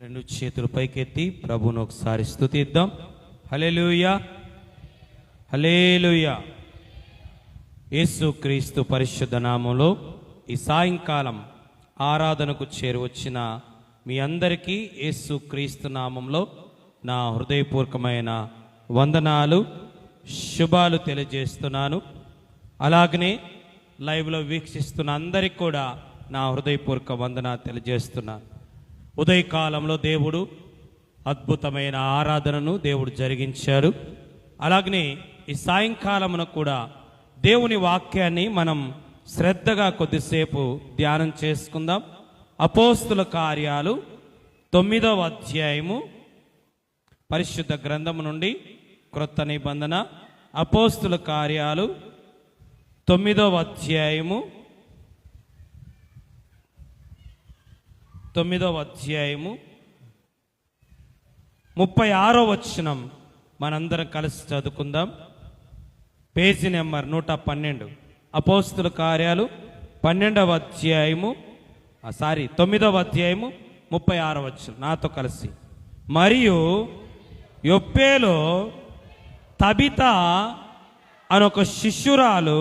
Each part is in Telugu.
రెండు చేతులు పైకెత్తి ప్రభువును ఒకసారి స్తుతిద్దాం. హల్లెలూయా, హల్లెలూయా. యేసుక్రీస్తు పరిశుద్ధ నామములో ఈ సాయంకాలం ఆరాధనకు చేరువచ్చిన మీ అందరికీ యేసుక్రీస్తు నామంలో నా హృదయపూర్వకమైన వందనాలు, శుభాలు తెలియజేస్తున్నాను. అలాగనే లైవ్లో వీక్షిస్తున్న అందరికి కూడా నా హృదయపూర్వక వందనాలు తెలియజేస్తున్నాను. ఉదయకాలంలో దేవుడు అద్భుతమైన ఆరాధనను దేవుడు జరిగించారు. అలాగనే ఈ సాయంకాలమున కూడా దేవుని వాక్యాన్ని మనం శ్రద్ధగా కొద్దిసేపు ధ్యానం చేసుకుందాం. అపోస్తుల కార్యాలు 9వ అధ్యాయము, పరిశుద్ధ గ్రంథము నుండి క్రొత్త నిబంధన. అపోస్తుల కార్యాలు 9వ అధ్యాయము 36వ వచనం మనందరం కలిసి చదువుకుందాం. Page number 112. అపోస్తుల కార్యాలు 9వ అధ్యాయము 36వ వచనం నాతో కలిసి. మరియు యొప్పేలో తబిత అనొక శిష్యురాలు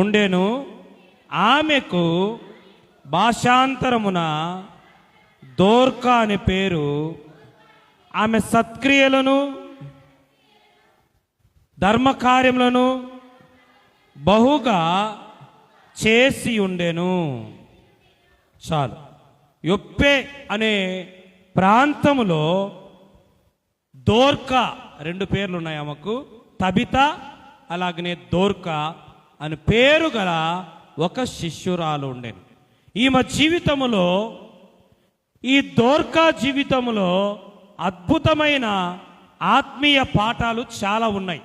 ఉండెను. ఆమెకు భాషాంతరమున దోర్కా అనే పేరు. ఆమె సత్క్రియలను ధర్మకార్యములను బహుగా చేసి ఉండెను. చాలు. యొప్పే అనే ప్రాంతములో దోర్కా, రెండు పేర్లు ఉన్నాయి ఆమెకు, తబిత అలాగనే దోర్కా అని పేరు గల ఒక శిష్యురాలు ఉండెను. ఈమె జీవితములో, ఈ దోర్కా జీవితములో అద్భుతమైన ఆత్మీయ పాఠాలు చాలా ఉన్నాయి,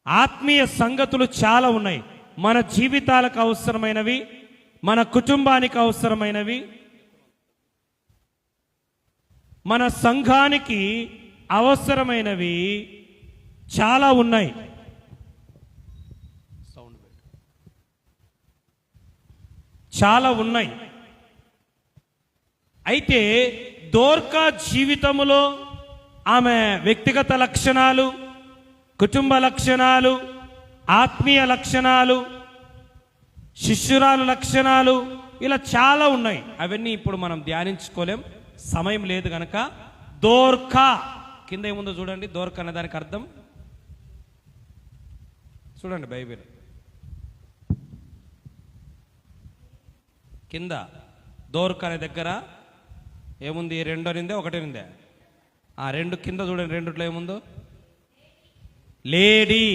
ఆత్మీయ సంగతులు చాలా ఉన్నాయి. మన జీవితాలకు అవసరమైనవి, మన కుటుంబానికి అవసరమైనవి, మన సంఘానికి అవసరమైనవి చాలా ఉన్నాయి. చాలా ఉన్నాయి. అయితే దోర్కా జీవితములో ఆమె వ్యక్తిగత లక్షణాలు, కుటుంబ లక్షణాలు, ఆత్మీయ లక్షణాలు, శిష్యురాలు లక్షణాలు, ఇలా చాలా ఉన్నాయి. అవన్నీ ఇప్పుడు మనం ధ్యానించుకోలేం, సమయం లేదు కనుక. దోర్కా కింద ఏముందో చూడండి. దోర్కా అనే దానికి అర్థం చూడండి, బైబిల్ కింద దోర్కా అనే దగ్గర ఏముంది? 2 అనిందే, 1 అనిందే? 2 కింద చూడండి, 2లో ఏముందో? లేడీ.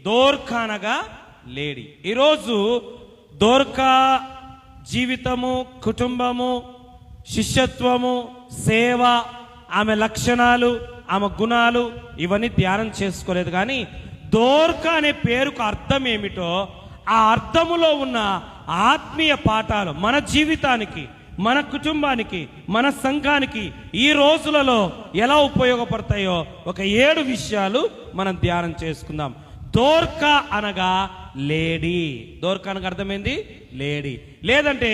దోర్కా అనగా లేడీ. ఈరోజు దోర్కా జీవితము, కుటుంబము, శిష్యత్వము, సేవ, ఆమె లక్షణాలు, ఆమె గుణాలు ఇవన్నీ ధ్యానం చేసుకోలేదు. కానీ దోర్కా అనే పేరుకు అర్థం ఏమిటో, ఆ అర్థములో ఉన్న ఆత్మీయ పాఠాలు మన జీవితానికి, మన కుటుంబానికి, మన సంఘానికి ఈ రోజులలో ఎలా ఉపయోగపడతాయో ఒక 7 విషయాలు మనం ధ్యానం చేసుకుందాం. దోర్కా అనగా లేడీ. దోర్కా అనగా అర్థమైంది లేడీ. లేదంటే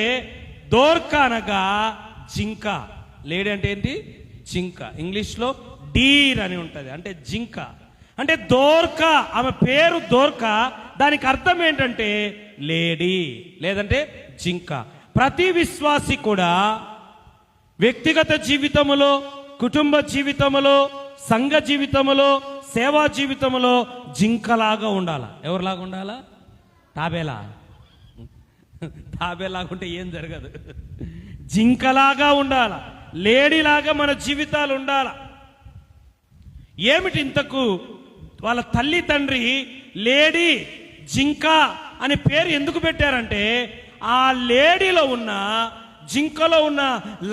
దోర్కా అనగా జింక. లేడీ అంటే ఏంటి? జింక. ఇంగ్లీష్లో డీర్ అని ఉంటుంది, అంటే జింక. అంటే దోర్కా, ఆమె పేరు దోర్కా, దానికి అర్థం ఏంటంటే లేడీ లేదంటే జింక. ప్రతి విశ్వాసి కూడా వ్యక్తిగత జీవితములో, కుటుంబ జీవితములో, సంఘ జీవితములో, సేవా జీవితములో జింకలాగా ఉండాలా. ఎవరిలాగా ఉండాలా? తాబేలా. తాబేలాగా ఉంటే ఏం జరగదు. జింకలాగా ఉండాలా, లేడీలాగా మన జీవితాలు ఉండాలా. ఏమిటి ఇంతకు వాళ్ళ తల్లి తండ్రి లేడీ, జింక అనే పేరు ఎందుకు పెట్టారంటే, ఆ లేడీలో ఉన్న, జింకలో ఉన్న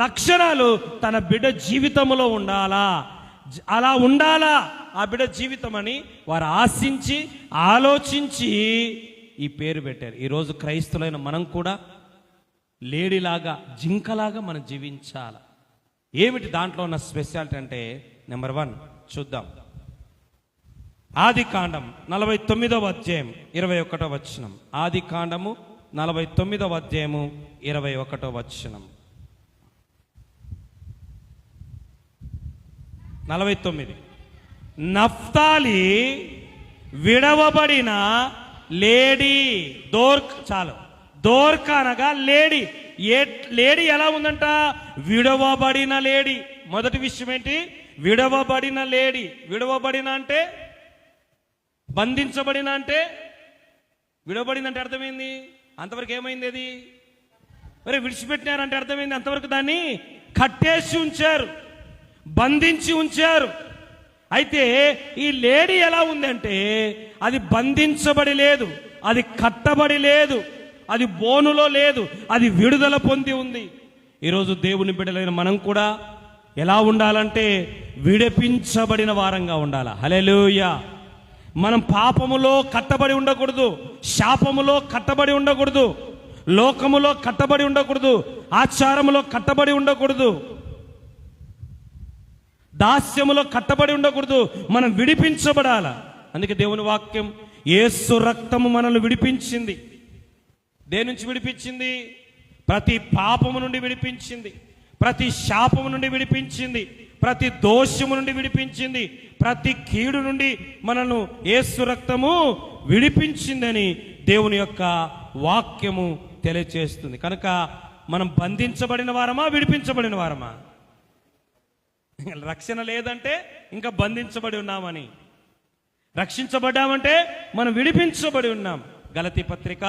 లక్షణాలు తన బిడ్డ జీవితంలో ఉండాలా, అలా ఉండాలా ఆ బిడ్డ జీవితం అని వారు ఆశించి ఆలోచించి ఈ పేరు పెట్టారు. ఈరోజు క్రైస్తవులైన మనం కూడా లేడీలాగా, జింకలాగా మనం జీవించాలి. ఏమిటి దాంట్లో ఉన్న స్పెషాలిటీ అంటే, నెంబర్ 1 చూద్దాం. ఆదికాండం 49వ అధ్యాయం 21వ వచనం. ఆదికాండము 49వ అధ్యాయము 21వ వచనం. 49. నఫ్తాలి విడవబడిన లేడీ. చాలు. దోర్క అనగా లేడీ. లేడీ ఎలా ఉందంట? విడవబడిన లేడీ. మొదటి విషయం ఏంటి? విడవబడిన లేడీ. విడవబడిన అంటే, బంధించబడిన అంటే, విడవబడిందంటే అర్థమైంది. అంతవరకు ఏమైంది? అది మరి విడిచిపెట్టినారంటే అర్థమైంది. అంతవరకు దాన్ని కట్టేసి ఉంచారు, బంధించి ఉంచారు. అయితే ఈ లేడీ ఎలా ఉందంటే, అది బంధించబడి లేదు, అది కట్టబడి లేదు, అది బోనులో లేదు, అది విడుదల పొంది ఉంది. ఈరోజు దేవుని బిడ్డలైన మనం కూడా ఎలా ఉండాలంటే విడిపించబడిన వారంగా ఉండాలి. హల్లెలూయా. మనం పాపములో కట్టబడి ఉండకూడదు, శాపములో కట్టబడి ఉండకూడదు, లోకములో కట్టబడి ఉండకూడదు, ఆచారములో కట్టబడి ఉండకూడదు, దాస్యములో కట్టబడి ఉండకూడదు. మనం విడిపించబడాల. అందుకే దేవుని వాక్యం, యేసు రక్తము మనల్ని విడిపించింది. దేని నుంచి విడిపించింది? ప్రతి పాపము నుండి విడిపించింది, ప్రతి శాపము నుండి విడిపించింది, ప్రతి దోషము నుండి విడిపించింది, ప్రతి కీడు నుండి మనల్ని యేసు రక్తము విడిపించిందని దేవుని యొక్క వాక్యము తెలియచేస్తుంది. కనుక మనం బంధించబడిన వారమా, విడిపించబడిన వారమా? రక్షణ లేదంటే ఇంకా బంధించబడి ఉన్నామని. రక్షించబడ్డామంటే మనం విడిపించబడి ఉన్నాం. గలతీ పత్రిక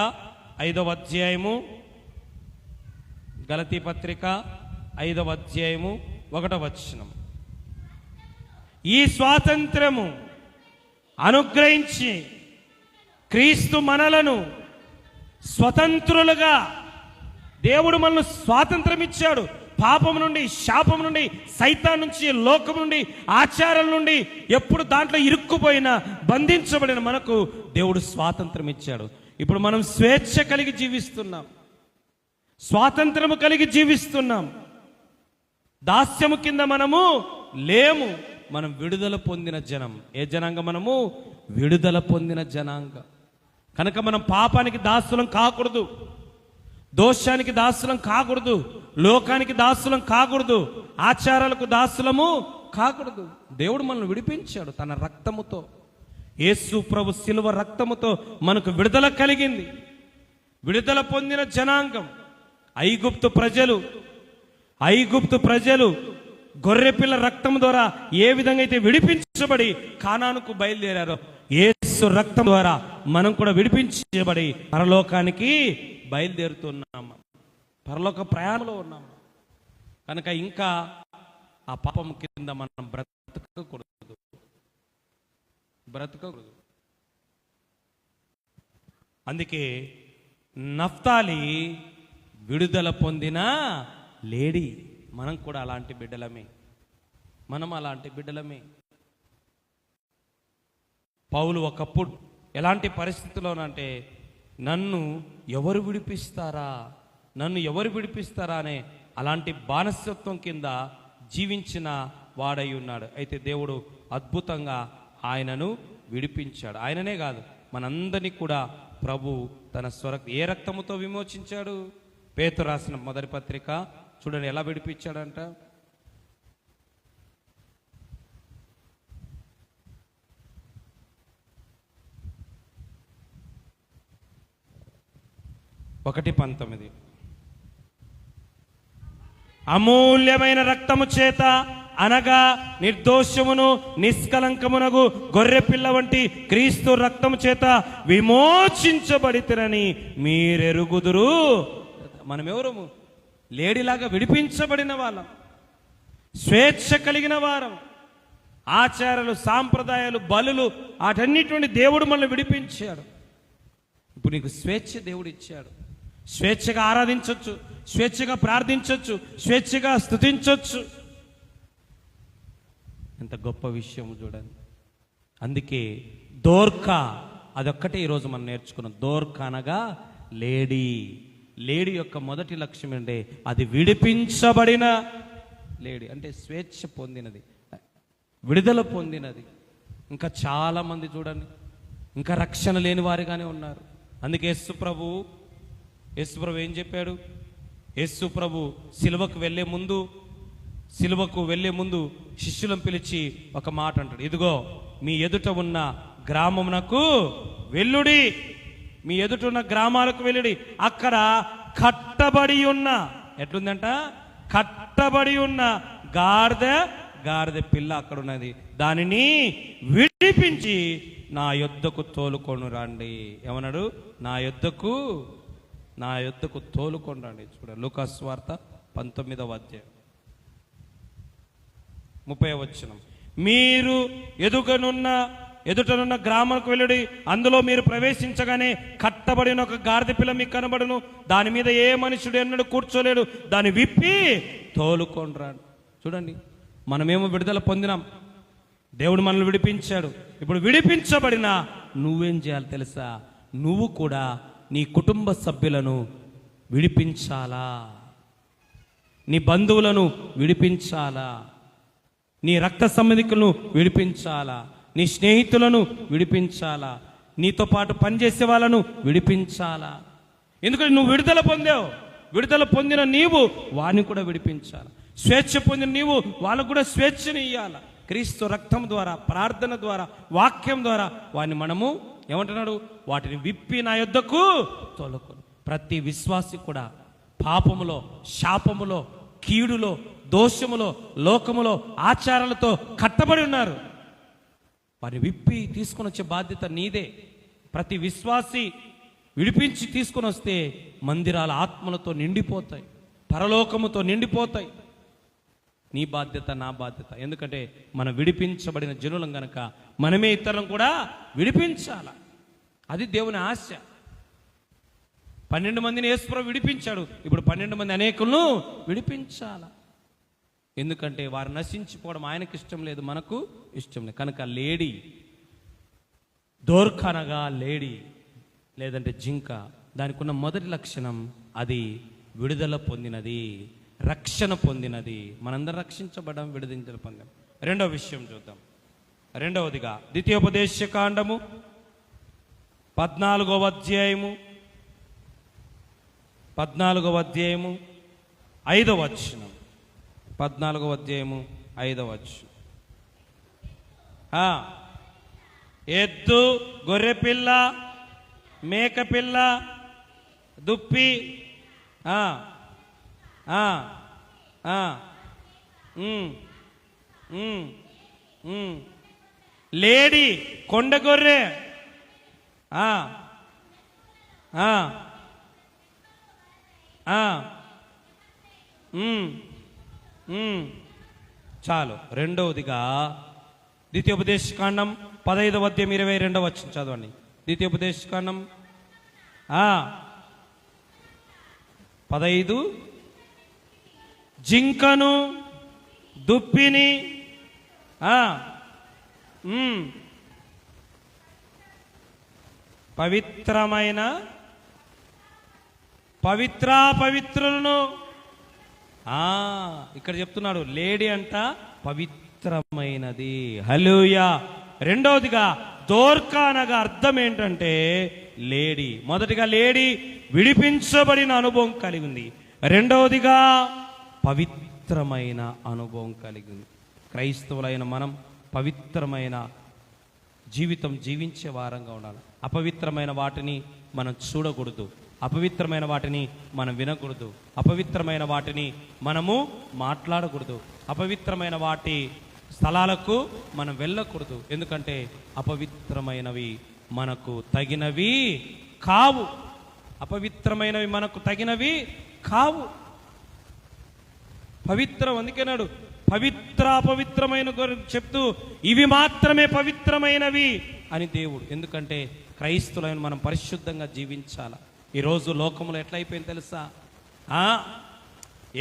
5వ అధ్యాయము, గలతీ పత్రిక 5వ అధ్యాయము 1వ వచనం. ఈ స్వాతంత్రము అనుగ్రహించి క్రీస్తు మనలను స్వతంత్రులుగా, దేవుడు మనల్ని స్వాతంత్రం ఇచ్చాడు. పాపం నుండి, శాపం నుండి, సైతాన్ నుంచి, లోకం నుండి, ఆచారాల నుండి ఎప్పుడు దాంట్లో ఇరుక్కుపోయిన, బంధించబడిన మనకు దేవుడు స్వాతంత్రం ఇచ్చాడు. ఇప్పుడు మనం స్వేచ్ఛ కలిగి జీవిస్తున్నాం, స్వాతంత్రము కలిగి జీవిస్తున్నాం. దాస్యము కింద మనము లేము. మనం విడుదల పొందిన జనం. ఏ జనాంగం? మనము విడుదల పొందిన జనాంగం. కనుక మనం పాపానికి దాసులం కాకూడదు, దోషానికి దాసులం కాకూడదు, లోకానికి దాసులం కాకూడదు, ఆచారాలకు దాసులము కాకూడదు. దేవుడు మనల్ని విడిపించాడు తన రక్తముతో. యేసు ప్రభు శిలువ రక్తముతో మనకు విడుదల కలిగింది. విడుదల పొందిన జనాంగం. ఐగుప్తు ప్రజలు గొర్రెపిల్ల రక్తం ద్వారా ఏ విధంగా అయితే విడిపించబడి కానానుకు బయలుదేరారో, యేసు రక్తం ద్వారా మనం కూడా విడిపించబడి పరలోకానికి బయలుదేరుతున్నాము, పరలోక ప్రయాణంలో ఉన్నాము. కనుక ఇంకా ఆ పాపం కింద మనం బ్రతకకూడదు. అందుకే నఫ్తాలి విడుదల పొందిన లేడీ. మనం కూడా అలాంటి బిడ్డలమే. పౌలు ఒకప్పుడు ఎలాంటి పరిస్థితిలోనంటే, నన్ను ఎవరు విడిపిస్తారా అనే అలాంటి బానిసత్వం కింద జీవించిన వాడై ఉన్నాడు. అయితే దేవుడు అద్భుతంగా ఆయనను విడిపించాడు. ఆయననే కాదు, మనందరినీ కూడా ప్రభు తన ఏ రక్తముతో విమోచించాడు? పేతురు రాసిన మొదటి పత్రిక చూడండి ఎలా విడిపించాడంట. ఒకటి 19. అమూల్యమైన రక్తము చేత, అనగా నిర్దోషమును నిష్కలంకమునగు గొర్రె పిల్ల వంటి క్రీస్తు రక్తము చేత విమోచించబడితిరని మీరెరుగుదురు. మనం ఎవరము? లేడీలాగా విడిపించబడిన వాళ్ళం, స్వేచ్ఛ కలిగిన వారం. ఆచారాలు, సాంప్రదాయాలు, బలులు, వాటన్నిటి నుండి దేవుడు మనల్ని విడిపించాడు. ఇప్పుడు నీకు స్వేచ్ఛ దేవుడు ఇచ్చాడు. స్వేచ్ఛగా ఆరాధించవచ్చు, స్వేచ్ఛగా ప్రార్థించవచ్చు, స్వేచ్ఛగా స్తుతించవచ్చు. ఎంత గొప్ప విషయం చూడండి. అందుకే దోర్కా, అదొక్కటే ఈరోజు మనం నేర్చుకున్నాం. దోర్కా అనగా లేడీ యొక్క మొదటి లక్ష్యం అంటే అది విడిపించబడిన లేడీ, అంటే స్వేచ్ఛ పొందినది, విడుదల పొందినది. ఇంకా చాలా మంది చూడండి ఇంకా రక్షణ లేని వారిగానే ఉన్నారు. అందుకే యేసు ప్రభు ఏం చెప్పాడు? యేసు ప్రభు సిలువకు వెళ్ళే ముందు సిలువకు వెళ్ళే ముందు శిష్యులను పిలిచి ఒక మాట అంటాడు, ఇదిగో మీ ఎదుట ఉన్న గ్రామమునకు వెళ్ళుడి, మీ ఎదుట ఉన్న గ్రామాలకు వెళ్ళుడి, అక్కడ కట్టబడి ఉన్న, ఎట్లుందంట, కట్టబడి ఉన్న గాడిద పిల్ల అక్కడ ఉన్నది, దానిని విడిపించి నా యొద్దకు తోలుకొని రండి. ఏమన్నాడు? నా యొద్దకు తోలుకొని రండి. చూడండి లూకాసు వార్త 19వ అధ్యాయం 30వ వచనం. మీరు ఎదుటనున్న గ్రామాలకు వెళ్ళుడి, అందులో మీరు ప్రవేశించగానే కట్టబడిన ఒక గాడిద పిల్ల మీకు కనబడును, దాని మీద ఏ మనుషుడు ఎన్నడూ కూర్చోలేడు, దాన్ని విప్పి తోలుకొని రండి. చూడండి, మనమేమో విడుదల పొందినాం, దేవుడు మనల్ని విడిపించాడు. ఇప్పుడు విడిపించబడిన నువ్వేం చేయాలి తెలుసా? నువ్వు కూడా నీ కుటుంబ సభ్యులను విడిపించాలా, నీ బంధువులను విడిపించాలా, నీ రక్త సంబంధికులను విడిపించాలా, నీ స్నేహితులను విడిపించాలా, నీతో పాటు పనిచేసే వాళ్ళను విడిపించాలా. ఎందుకంటే నువ్వు విడుదల పొందావు. విడుదల పొందిన నీవు వారిని కూడా విడిపించాలి. స్వేచ్ఛ పొందిన నీవు వాళ్ళకు కూడా స్వేచ్ఛని ఇవ్వాలి. క్రీస్తు రక్తం ద్వారా, ప్రార్థన ద్వారా, వాక్యం ద్వారా వారిని మనము ఏమంటున్నాడు? వాటిని విప్పి నా యొద్దకు తోలుకొని. ప్రతి విశ్వాసి కూడా పాపములో, శాపములో, కీడులో, దోషములో, లోకములో, ఆచారాలతో కట్టబడి ఉన్నారు. వారిని విప్పి తీసుకొని వచ్చే బాధ్యత నీదే. ప్రతి విశ్వాసి విడిపించి తీసుకొని వస్తే మందిరాల ఆత్మలతో నిండిపోతాయి, పరలోకముతో నిండిపోతాయి. నీ బాధ్యత, నా బాధ్యత. ఎందుకంటే మనం విడిపించబడిన జనులం గనక మనమే ఇతరులను కూడా విడిపించాల. అది దేవుని ఆశ. 12 మందిని యేసుప్రభువు విడిపించాడు. ఇప్పుడు 12 మంది అనేకులను విడిపించాల. ఎందుకంటే వారు నశించిపోవడం ఆయనకి ఇష్టం లేదు, మనకు ఇష్టం లేదు. కనుక లేడీ, దోర్కనగా లేడీ లేదంటే జింక, దానికి ఉన్న మొదటి లక్షణం అది విడుదల పొందినది, రక్షణ పొందినది. మనందరం రక్షించబడడం, విడుదల పొందాం. రెండవ విషయం చూద్దాం. రెండవదిగా ద్వితీయోపదేశ కాండము 14వ అధ్యాయము 5వ వచనం. 14వ అధ్యాయము 5వ వచనం. ఎద్దు, గొర్రెపిల్ల, మేకపిల్ల, దుప్పి, లేడీ, కొండగొర్రె, చాలు. రెండవదిగా ద్వితీయోపదేశకాండం 15వ అధ్యాయం 22వ వచనం చదవండి. ద్వితీయోపదేశకాండం 15, జింకను, దుప్పిని, పవిత్రులను, ఇక్కడ చెప్తున్నాడు లేడీ అంట పవిత్రమైనది. హల్లెలూయా. రెండవదిగా దోర్కా అనగా అర్థం ఏంటంటే లేడీ. మొదటిగా లేడీ విడిపించబడిన అనుభవం కలిగి ఉంది. రెండవదిగా పవిత్రమైన అనుభవం కలిగింది. క్రైస్తవులైన మనం పవిత్రమైన జీవితం జీవించే వారంగా ఉండాలి. అపవిత్రమైన వాటిని మనం చూడకూడదు, అపవిత్రమైన వాటిని మనం వినకూడదు, అపవిత్రమైన వాటిని మనము మాట్లాడకూడదు, అపవిత్రమైన వాటి స్థలాలకు మనం వెళ్ళకూడదు. ఎందుకంటే అపవిత్రమైనవి మనకు తగినవి కావు. అపవిత్రమైనవి మనకు తగినవి కావు. పవిత్రం అందుకేనాడు అపవిత్రమైన చెప్తూ ఇవి మాత్రమే పవిత్రమైనవి అని దేవుడు. ఎందుకంటే క్రైస్తవులైన మనం పరిశుద్ధంగా జీవించాలి. ఈరోజు లోకంలో ఎట్లయిపోయింది తెలుసా?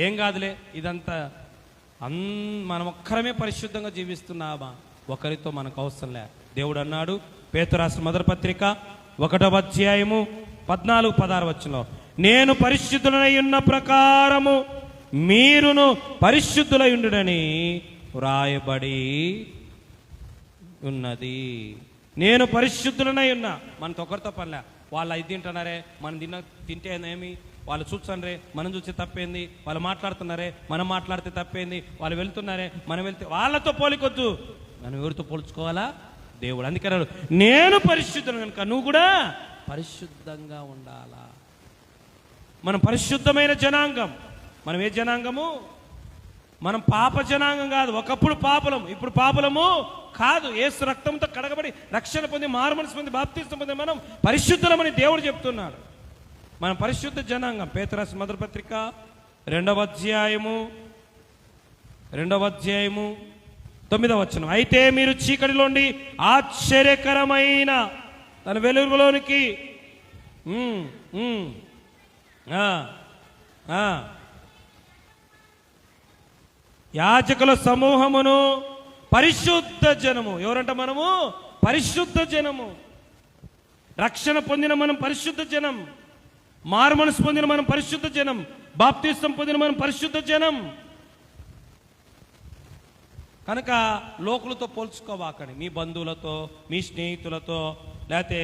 ఏం కాదులే, ఇదంతా మనం ఒక్కరమే పరిశుద్ధంగా జీవిస్తున్నామా? ఒకరితో మనకు అవసరం లే. దేవుడు అన్నాడు పేతురు రాసిన మొదటి పత్రిక 1వ అధ్యాయము 14-16 వచనంలో, నేను పరిశుద్ధులై ఉన్న ప్రకారము మీరును పరిశుద్ధులై ఉండుడని వ్రాయబడి ఉన్నది. నేను పరిశుద్ధులనై ఉన్నా. మనతో ఒకరితో పనిలే. వాళ్ళు ఇది తింటున్నారే, మనం తింటే ఏమి వాళ్ళు చూసండ్రే మనం చూస్తే తప్పేంది, వాళ్ళు మాట్లాడుతున్నారే మనం మాట్లాడితే తప్పేంది, వాళ్ళు వెళ్తున్నారే మనం వెళ్తే, వాళ్ళతో పోలికొద్దు. మనం ఎవరితో పోల్చుకోవాలా? దేవుడు. అందుకన్నాడు నేను పరిశుద్ధుడు కనుక నువ్వు కూడా పరిశుద్ధంగా ఉండాలా. మనం పరిశుద్ధమైన జనాంగం. మనం ఏ జనాంగము? మనం పాప జనాంగం కాదు. ఒకప్పుడు పాపలం, ఇప్పుడు పాపలము కాదు. యేసు రక్తంతో కడగబడి రక్షణ పొంది మారుమనసు పొంది బాప్తిసం పొంది మనం పరిశుద్ధులమని దేవుడు చెప్తున్నాడు. మనం పరిశుద్ధ జనాంగం. పేతురు మొదటి పత్రిక 2వ అధ్యాయము 9వ వచనం. అయితే మీరు చీకటిలోండి ఆశ్చర్యకరమైన తన వెలుగులోనికి యాజకుల సమూహమును పరిశుద్ధ జనము. ఎవరంట మనము? పరిశుద్ధ జనము. రక్షణ పొందిన మనం పరిశుద్ధ జనం. మారుమనసు పొందిన మనం పరిశుద్ధ జనం. బాప్తిసం పొందిన మనం పరిశుద్ధ జనం. కనుక లోకులతో పోల్చుకోవాకండి. మీ బంధువులతో, మీ స్నేహితులతో, లేకపోతే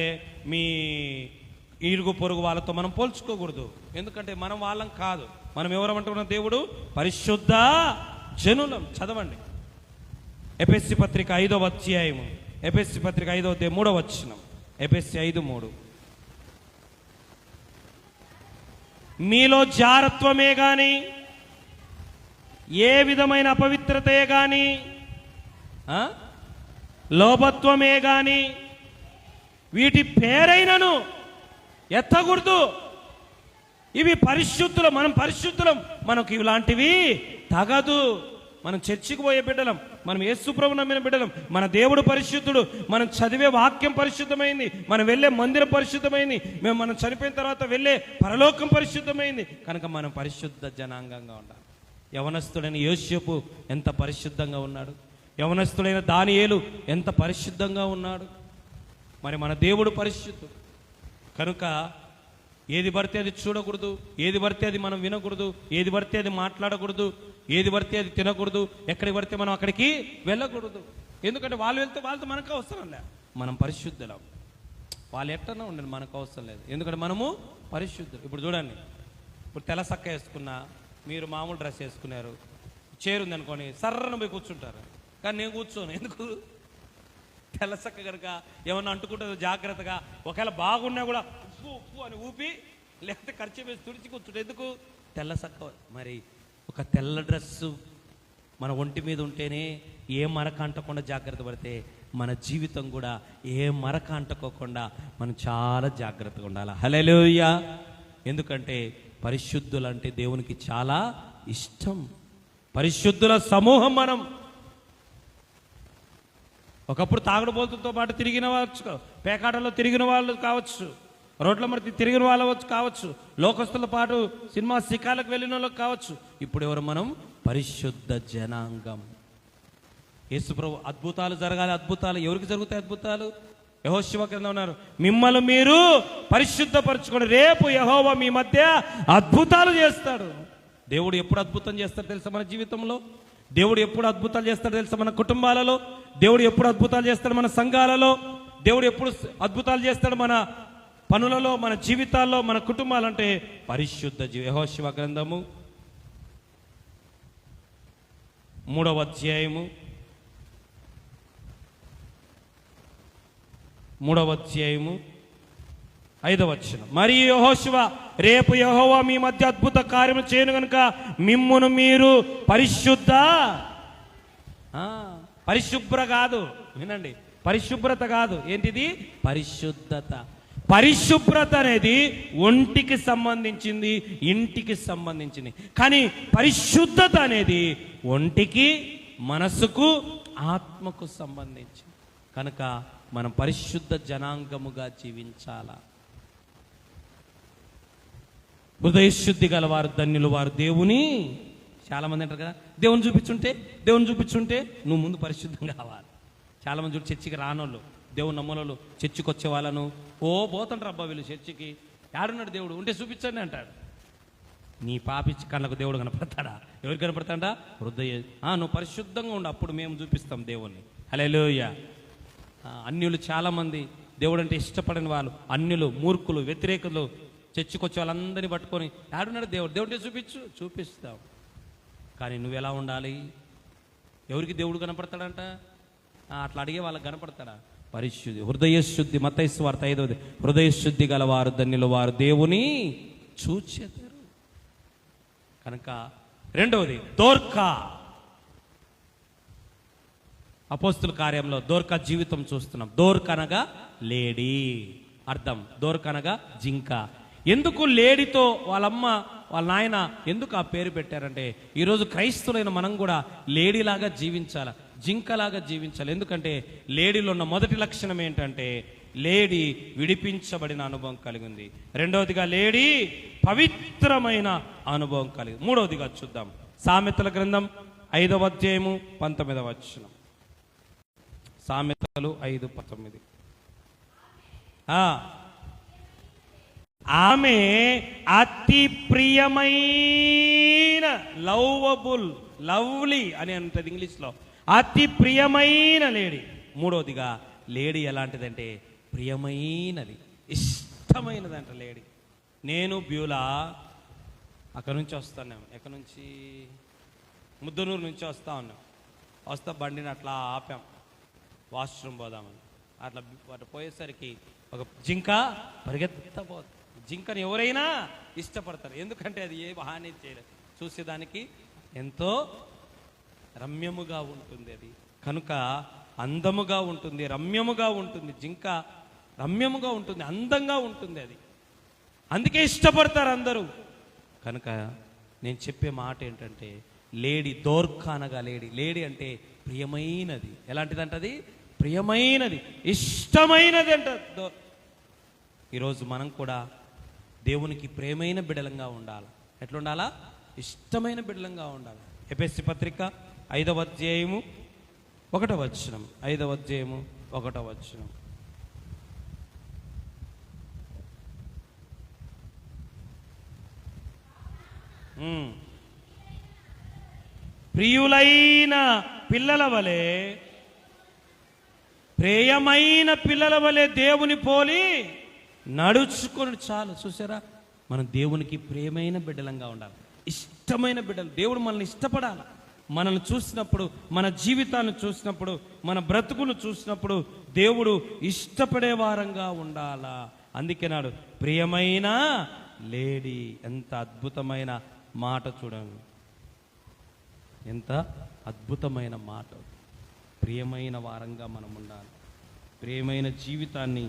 మీ ఇరుగు పొరుగు వాళ్ళతో మనం పోల్చుకోకూడదు. ఎందుకంటే మనం వాళ్ళం కాదు. మనం ఎవరమంటున్నాం? దేవుడు పరిశుద్ధ జనులం. చదవండి ఎఫెసీ పత్రిక 5వ అధ్యాయము. ఎఫెసీ పత్రిక 5వ అధ్యాయం 3వ వచనం. ఎఫెసీ 5:3. మీలో జారత్వమే గాని ఏ విధమైన అపవిత్రతే గాని లోభత్వమే గాని వీటి పేరైనను ఎత్తకూడదు. ఇవి పరిశుద్ధులం. మనం పరిశుద్ధులం. మనకు ఇలాంటివి తగదు. మనం చర్చికి పోయే బిడ్డలం, మనం యేసు ప్రభువు నమ్మిన బిడ్డలం. మన దేవుడు పరిశుద్ధుడు. మనం చదివే వాక్యం పరిశుద్ధమైంది. మనం వెళ్ళే మందిరం పరిశుద్ధమైంది. మనం చనిపోయిన తర్వాత వెళ్ళే పరలోకం పరిశుద్ధమైంది. కనుక మనం పరిశుద్ధ జనాంగంగా ఉండాలి. యవనస్తుడైన యోసేపు ఎంత పరిశుద్ధంగా ఉన్నాడు. యవనస్తుడైన దానియేలు ఎంత పరిశుద్ధంగా ఉన్నాడు. మరి మన దేవుడు పరిశుద్ధుడు. కనుక ఏది పడితే అది చూడకూడదు, ఏది పడితే అది మనం వినకూడదు, ఏది పడితే అది మాట్లాడకూడదు, ఏది పడితే అది తినకూడదు, ఎక్కడికి పడితే మనం అక్కడికి వెళ్ళకూడదు. ఎందుకంటే వాళ్ళు వెళ్తే వాళ్ళతో మనకు అవసరం లేదు. మనం పరిశుద్ధులం. వాళ్ళు ఎట్టన్నా ఉండండి, మనకు అవసరం లేదు. ఎందుకంటే మనము పరిశుద్ధులు. ఇప్పుడు చూడండి, ఇప్పుడు తెల్ల సక్క వేసుకున్నా, మీరు మామూలు డ్రెస్ వేసుకున్నారు, చేరుంది అనుకోని సర్రను పోయి కూర్చుంటారు. కానీ నేను కూర్చోను. ఎందుకు? తెల్ల సక్క కనుక ఏమన్నా అంటుకుంటుందో జాగ్రత్తగా. ఒకవేళ బాగున్నా కూడా ఉప్పు ఉప్పు అని ఊపి, లేకపోతే ఖర్చు వేసి తుడిచి కూర్చుంటే. ఎందుకు? తెల్ల సక్క. మరి ఒక తెల్ల డ్రెస్సు మన ఒంటి మీద ఉంటేనే ఏ మరక అంటకుండా జాగ్రత్త పడితే, మన జీవితం కూడా ఏ మరక అంటుకోకుండా మనం చాలా జాగ్రత్తగా ఉండాలి. హల్లెలూయా. ఎందుకంటే పరిశుద్ధులంటే దేవునికి చాలా ఇష్టం. పరిశుద్ధుల సమూహం మనం. ఒకప్పుడు తాగుడుబోతులతో పాటు తిరిగిన వాళ్ళు, పేకాటలో తిరిగిన వాళ్ళు కావచ్చు, రోడ్ల మరి తిరిగిన వాళ్ళు కావచ్చు, లోకస్తుల పాటు సినిమా శిఖాలకు వెళ్ళిన వాళ్ళకి కావచ్చు. ఇప్పుడు ఎవరు? మనం పరిశుద్ధ జనాంగం. యేసుప్రభు అద్భుతాలు జరగాలి. అద్భుతాలు ఎవరికి జరుగుతాయి? అద్భుతాలు యెహోషువ కింద ఉన్నారు. మిమ్మల్ని మీరు పరిశుద్ధపరచుకోండి, రేపు యెహోవా మీ మధ్య అద్భుతాలు చేస్తాడు. దేవుడు ఎప్పుడు అద్భుతం చేస్తాడు తెలుసా? మన జీవితంలో దేవుడు ఎప్పుడు అద్భుతాలు చేస్తాడు తెలుసా? మన కుటుంబాలలో దేవుడు ఎప్పుడు అద్భుతాలు చేస్తాడు? మన సంఘాలలో దేవుడు ఎప్పుడు అద్భుతాలు చేస్తాడు? మన పనులలో, మన జీవితాల్లో, మన కుటుంబాలంటే పరిశుద్ధ యెహోషువ గ్రంథము 3వ అధ్యాయము 5వ వచనం. మరియు యెహోషువ, రేపు యెహోవా మీ మధ్య అద్భుత కార్యము చేయను గనుక మిమ్మును మీరు పరిశుభ్ర కాదు, వినండి, పరిశుభ్రత కాదు. ఏంటిది? పరిశుద్ధత. పరిశుభ్రత అనేది ఒంటికి సంబంధించింది, ఇంటికి సంబంధించింది. కానీ పరిశుద్ధత అనేది ఒంటికి, మనసుకు, ఆత్మకు సంబంధించింది. కనుక మనం పరిశుద్ధ జనాంగముగా జీవించాలా. హృదయశుద్ధి గల వారు ధన్యులు, వారు దేవుని. చాలామంది అంటారు కదా, దేవుని చూపించుంటే నువ్వు ముందు పరిశుద్ధం కావాలి. చాలామంది చూడు, చర్చికి రానోళ్ళు, దేవుని నమ్మలోళ్ళు, చర్చికి వచ్చే వాళ్ళను పోతుంటారు. అబ్బా వీళ్ళు చర్చికి, ఏడున్నాడు దేవుడు, ఉంటే చూపించండి అంటాడు. నీ పాపిచ్చి కళ్ళకు దేవుడు కనపడతాడా? ఎవరికి కనపడతాడా? హృదయ. నువ్వు పరిశుద్ధంగా ఉండు, అప్పుడు మేము చూపిస్తాం దేవుణ్ణి. హల్లెలూయా. అన్యులు చాలామంది దేవుడు అంటే ఇష్టపడని వాళ్ళు, అన్యులు, మూర్ఖులు, వ్యతిరేకులు, చర్చికి వచ్చే వాళ్ళందరినీ పట్టుకొని ఆడున్నాడు దేవుడు, దేవుడిని చూపిస్తావు. కానీ నువ్వు ఎలా ఉండాలి? ఎవరికి దేవుడు కనపడతాడంట? అట్లా అడిగే వాళ్ళకి కనపడతాడా? పరిశుద్ధి, హృదయశుద్ధి. మత్తయి సువార్త 5వ హృదయశుద్ధి గలవారు ధన్యులు, వారు దేవుని చూచెదరు. కనుక రెండవది దోర్కా. అపోస్తుల కార్యంలో దోర్కా జీవితం చూస్తున్నాం. దోర్కనగా లేడీ, అర్థం దోర్కనగా జింక. ఎందుకు లేడీతో వాళ్ళమ్మ వాళ్ళ నాయన ఎందుకు ఆ పేరు పెట్టారంటే, ఈరోజు క్రైస్తులైన మనం కూడా లేడీలాగా జీవించాలి, జింకలాగా జీవించాలి. ఎందుకంటే లేడీలో ఉన్న మొదటి లక్షణం ఏంటంటే, లేడీ విడిపించబడిన అనుభవం కలిగి ఉంది. రెండవదిగా లేడీ పవిత్రమైన అనుభవం కలిగి. మూడవదిగా చూద్దాం సామెతల గ్రంథం 5వ అధ్యాయము 19వ వచనం. సామెతలు 5:19. ఆమె అతి ప్రియమైన, లవ్వబుల్, లవ్లీ అని అంటది ఇంగ్లీష్లో, అతి ప్రియమైన లేడీ. మూడవదిగా లేడీ ఎలాంటిదంటే ప్రియమైనది, ఇష్టమైనది అంట లేడీ. నేను బ్యూలా అక్కడ నుంచి వస్తాను, ఎక్కడి నుంచి, ముద్దనూరు నుంచి వస్తా బండిని అట్లా ఆపాం, వాష్రూమ్ పోదామని. అట్లా పోయేసరికి ఒక జింక పరిగెత్తపోతుంది. జింకను ఎవరైనా ఇష్టపడతారు, ఎందుకంటే అది ఏ హాని చేయలేదు, చూసేదానికి ఎంతో రమ్యముగా ఉంటుంది. అది కనుక అందముగా ఉంటుంది, రమ్యముగా ఉంటుంది. జింక రమ్యముగా ఉంటుంది, అందంగా ఉంటుంది. అది అందుకే ఇష్టపడతారు అందరూ. కనుక నేను చెప్పే మాట ఏంటంటే, లేడీ దోర్కా అనగా లేడీ. లేడీ అంటే ప్రియమైనది. ఎలాంటిదంటది? ప్రియమైనది, ఇష్టమైనది అంట. ఈరోజు మనం కూడా దేవునికి ప్రేమైన బిడ్డలంగా ఉండాలి. ఎట్లుండాలా? ఇష్టమైన బిడ్డలంగా ఉండాలి. ఎఫెసీ పత్రిక 5వ అధ్యాయము 1వ వచనం. 5వ అధ్యాయము 1వ వచనం. ప్రియులైన పిల్లల వలె, ప్రేయమైన పిల్లల వలె దేవుని పోలి నడుచుకొని. చాలు, చూసారా? మనం దేవునికి ప్రేమైన బిడ్డలంగా ఉండాలి, ఇష్టమైన బిడ్డలు. దేవుడు మనల్ని ఇష్టపడాలి. మనల్ని చూసినప్పుడు, మన జీవితాన్ని చూసినప్పుడు, మన బ్రతుకును చూసినప్పుడు దేవుడు ఇష్టపడే వారంగా ఉండాలా. అందుకే నాడు ప్రియమైన లేడీ. ఎంత అద్భుతమైన మాట చూడండి, ఎంత అద్భుతమైన మాట. ప్రియమైన వారంగా మనం ఉండాలి, ప్రియమైన జీవితాన్ని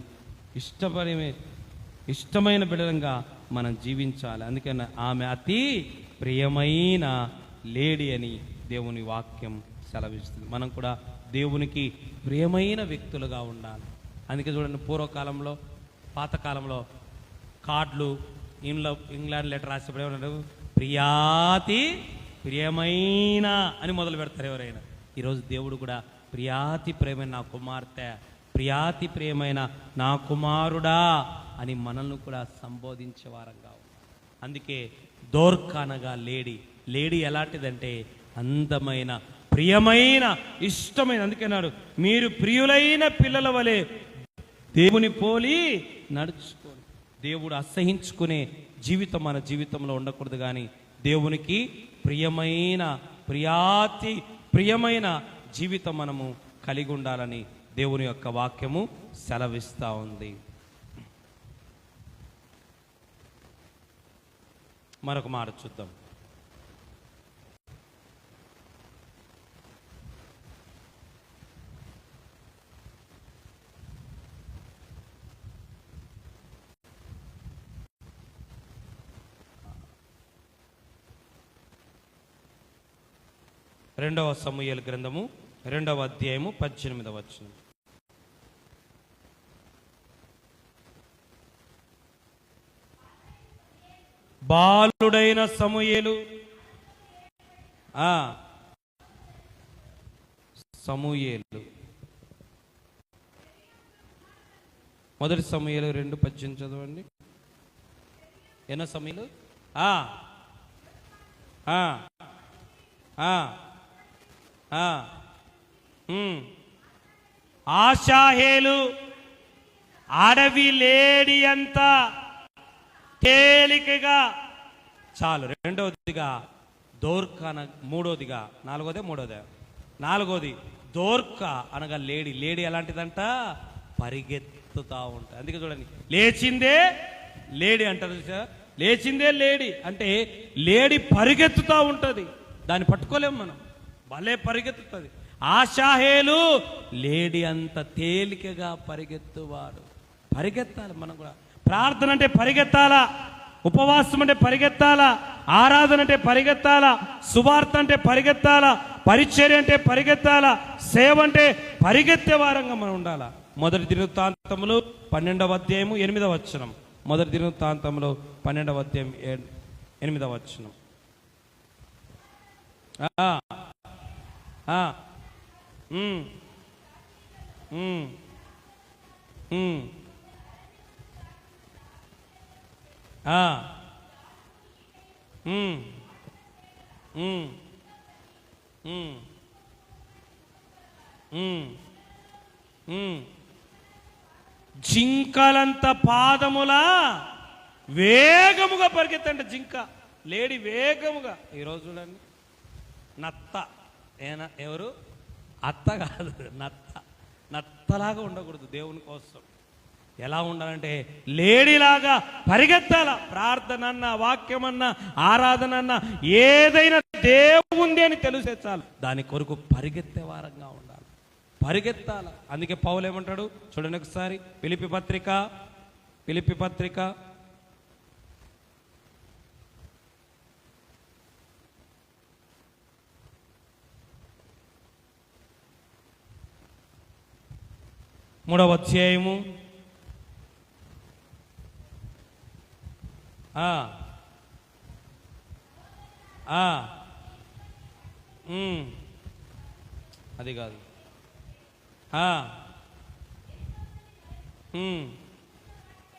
ఇష్టమైన బిడ్డలంగా మనం జీవించాలి. అందుకని ఆమె అతి ప్రియమైన లేడీ అని దేవుని వాక్యం సెలవిస్తుంది. మనం కూడా దేవునికి ప్రియమైన వ్యక్తులుగా ఉండాలి. అందుకే చూడండి, పూర్వకాలంలో, పాతకాలంలో కార్డులు, ఇంగ్లాండ్ లెటర్ రాసేప్పుడు ఏమన్నారు? ప్రియాతి ప్రియమైన అని మొదలు పెడతారు ఎవరైనా. ఈరోజు దేవుడు కూడా ప్రియాతి ప్రియమైన నా కుమార్తె, ప్రియాతి ప్రియమైన నా కుమారుడా అని మనల్ని కూడా సంబోధించే వారంగా ఉన్నాం. అందుకే దోర్కా అనగా లేడీ. లేడీ ఎలాంటిదంటే అందమైన, ప్రియమైన, ఇష్టమైన. అందుకే అన్నాడు, మీరు ప్రియులైన పిల్లల వలె దేవుని పోలి నడుచుకోండి. దేవుడు అసహించుకునే జీవితం మన జీవితంలో ఉండకూడదు, కానీ దేవునికి ప్రియమైన, ప్రియాతి ప్రియమైన జీవితం మనము కలిగి ఉండాలని దేవుని యొక్క వాక్యము సెలవిస్తూ ఉంది. మరొక మాట చూద్దాం. రెండవ సమూయేలు గ్రంథము 2వ అధ్యాయము 18వ వచనం. బాలుడైన సమూయేలు, సమూయేలు, మొదటి సమూయేలు 2:18 చదవండి. ఎన్నో సమూయేలు? ఆషాహేలు అడవి లేడి అంత తేలికగా. చాలు. రెండవదిగా దోర్క మూడోదిగా నాలుగోది దోర్క అనగా లేడీ. లేడీ ఎలాంటిదంట? పరిగెత్తుతా ఉంటా. అందుకే చూడండి, లేచిందే లేడీ అంటారు చూసారా? లేచిందే లేడీ అంటే లేడీ పరిగెత్తుతా ఉంటది. దాన్ని పట్టుకోలేము మనం, భలే పరిగెత్తుతుంది. ఆశాహేలు లేడీ అంత తేలికగా పరిగెత్తువాడు. పరిగెత్తాలి మనం కూడా. ప్రార్థన అంటే పరిగెత్తాలా, ఉపవాసం అంటే పరిగెత్తాలా, ఆరాధన అంటే పరిగెత్తాలా, సువార్త అంటే పరిగెత్తాలా, పరిచర్య అంటే పరిగెత్తాలా, సేవ అంటే పరిగెత్తే వారంగా మనం ఉండాలా. మొదటి దినవృత్తాంతములు 12వ అధ్యాయము 8వ వచనం. మొదటి దినవృత్తాంతములు 12వ అధ్యాయం 8వ వచనం. జింకలంత పాదములా వేగముగా పరిగెత్తండి. జింక లేడీ వేగముగా. ఈరోజు చూడండి, నత్త ఎవరు? అత్త కాదు, నత్తలాగా ఉండకూడదు దేవుని కోసం. ఎలా ఉండాలంటే లేడీలాగా పరిగెత్తాల. ప్రార్థన అన్నా, వాక్యమన్నా, ఆరాధన అన్నా, ఏదైనా దేవుంది అని తెలిసే చాలు దాని కొరకు పరిగెత్తే వారంగా ఉండాలి, పరిగెత్తాల. అందుకే పౌలు ఏమంటాడు చూడండి ఒకసారి, ఫిలిప్పీ పత్రిక 3వ అధ్యాయము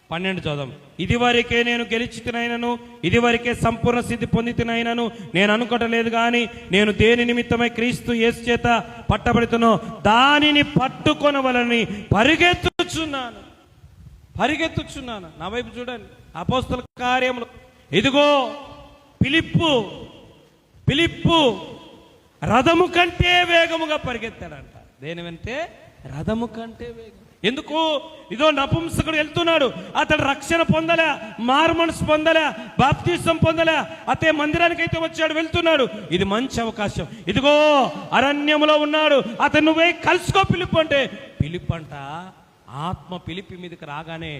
12 చదువు. ఇదివరకే నేను గెలిచితినైనను, ఇదివరకే సంపూర్ణ సిద్ధి పొందితినైనను నేను అనుకోవటలేదు గాని, నేను దేని నిమిత్తమై క్రీస్తు యేసు చేత పట్టబడుతున్నో దానిని పట్టుకొనవలని పరిగెత్తుచున్నాను. నా వైపు చూడండి, అపోస్తల కార్యములు. ఇదిగో ఫిలిప్పు రథము కంటే వేగముగా పరిగెత్తాడంట. దేని వెంటే? రథము కంటే వేగం. ఎందుకు? ఇదో నపుంసకుడు వెళ్తున్నాడు, అతడు రక్షణ పొందలే, మారు మనసు పొందలే, బాప్తిసం పొందలే, అతే మందిరానికి అయితే వచ్చాడు, వెళ్తున్నాడు. ఇది మంచి అవకాశం. ఇదిగో అరణ్యములో ఉన్నాడు, అతను నువ్వే కలుసుకో పిలుపు అంటే, పిలుపు అంట ఆత్మ పిలిపి మీదకి రాగానే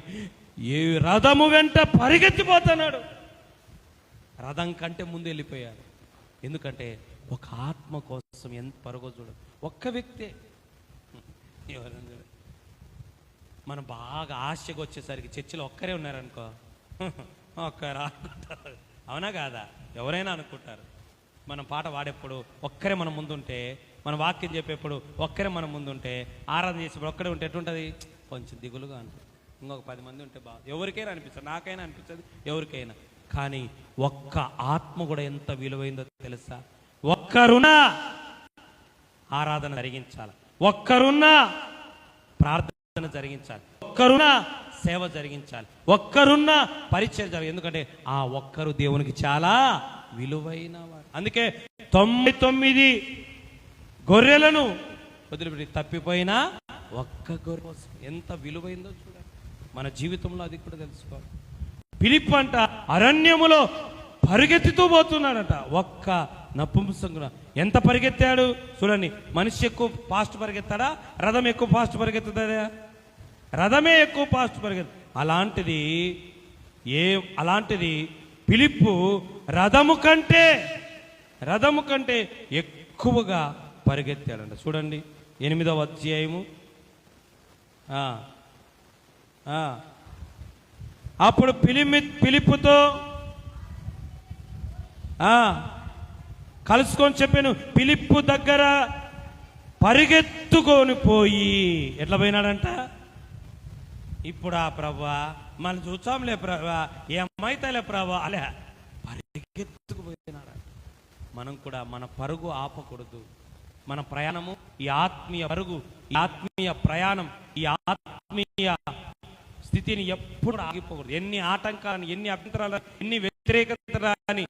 ఏ రథము వెంట పరిగెత్తిపోతున్నాడు. రథం కంటే ముందు వెళ్ళిపోయాడు. ఎందుకంటే ఒక ఆత్మ కోసం ఎంత పరుగో చూడు. ఒక్క వ్యక్తే. మనం బాగా ఆశగా వచ్చేసరికి చర్చిలో ఒక్కరే ఉన్నారనుకో, ఒక్కరు అనుకుంటారు. అవునా కాదా? ఎవరైనా అనుకుంటారు. మనం పాట పాడేప్పుడు ఒక్కరే మన ముందుంటే, మన వాక్యం చెప్పేప్పుడు ఒక్కరే మన ముందుంటే, ఆరాధన చేసేప్పుడు ఒక్కడే ఉంటే ఎట్లుంటుంది? కొంచెం దిగులుగా అనిపిస్తుంది. ఇంకొక 10 మంది ఉంటే ఎవరికైనా అనిపిస్తుంది, నాకైనా అనిపిస్తుంది, ఎవరికైనా. కానీ ఒక్క ఆత్మ కూడా ఎంత విలువైందో తెలుసా? ఒక్కరున్నా ఆరాధన జరిగించాలి, ఒక్కరున్నా ప్రార్థన జరిగించాలి, ఒక్కరున్నా సేవ జరిగించాలి, ఒక్కరున్నా పరిచయం జరగాలి. ఎందుకంటే ఆ ఒక్కరు దేవునికి చాలా విలువైన వారు. అందుకే 99 గొర్రెలను వదిలిపెట్టి తప్పిపోయినా ఒక్క గొర్రె కోసం ఎంత విలువైందో చూడండి. మన జీవితంలో అది కూడా తెలుసుకోవాలి. ఫిలిప్పు అంట అరణ్యములో పరిగెత్తుతూ పోతున్నాడట. ఒక్క నపుంసకుడు ఎంత పరిగెత్తాడు చూడండి. మనిషి ఎక్కువ ఫాస్ట్ పరిగెత్తాడా? రథం ఎక్కువ ఫాస్ట్ పరిగెత్తుతాడా? రథమే ఎక్కువ ఫాస్ట్ పరిగెత్తు. అలాంటిది ఫిలిప్పు రథము కంటే ఎక్కువగా పరిగెత్తాడంట. చూడండి 8వ అధ్యాయము. అప్పుడు ఫిలిప్పుతో కలుసుకొని చెప్పాను. ఫిలిప్పు దగ్గర పరిగెత్తుకొని పోయి ఎట్లా పోయినాడంట? ఇప్పుడు ఆ ప్రభా మనం చూసాంలే ప్రభా, ఏమైతేలే ప్రభా అలే పరిగెత్తుకుపోయినాడంట. మనం కూడా మన పరుగు ఆపకూడదు. మన ప్రయాణము, ఈ ఆత్మీయ పరుగు, ఈ ఆత్మీయ ప్రయాణం, ఈ ఆత్మీయ స్థితిని ఎప్పుడు ఆగిపోకూడదు. ఎన్ని ఆటంకాలను, ఎన్ని అభ్యంతరాలు, ఎన్ని వ్యతిరేకత రాని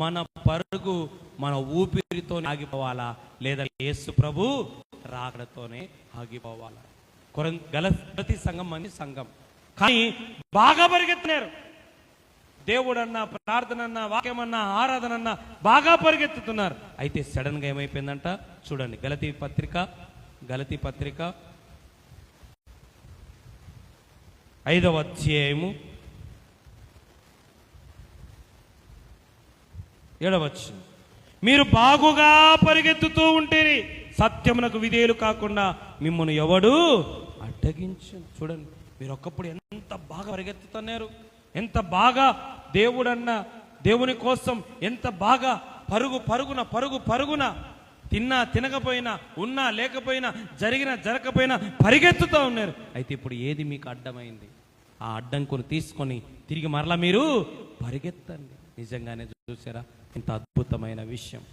మన పరుగు మన ఊపిరితో ఆగిపోవాలా, లేదా యేసు ప్రభు రాకడతోనే ఆగిపోవాలా. గలతీ సంఘం మంది సంఘం కానీ బాగా పరిగెత్తినారు. దేవుడన్నా, ప్రార్థనన్నా, వాక్యమన్నా, ఆరాధనన్నా బాగా పరిగెత్తుతున్నారు. అయితే సడన్ గా ఏమైపోయిందంట చూడండి. గలతీ పత్రిక 5వ అధ్యాయము 7వ వచనం. మీరు బాగుగా పరిగెత్తుతూ ఉంటేనే సత్యమునకు విధేయులు కాకుండా మిమ్మల్ని ఎవడు అడ్డగించు. చూడండి, మీరు ఒకప్పుడు ఎంత బాగా పరిగెత్తుతున్నారు, ఎంత బాగా దేవుని కోసం ఎంత బాగా పరుగున తిన్నా తినకపోయినా, ఉన్నా లేకపోయినా, జరగకపోయినా పరిగెత్తుతూ ఉన్నారు. అయితే ఇప్పుడు ఏది మీకు అడ్డమైంది? ఆ అడ్డంకును తీసుకొని తిరిగి మరలా మీరు పరిగెత్తండి. నిజంగానే చూసారా ఇంత అద్భుతమైన విషయం.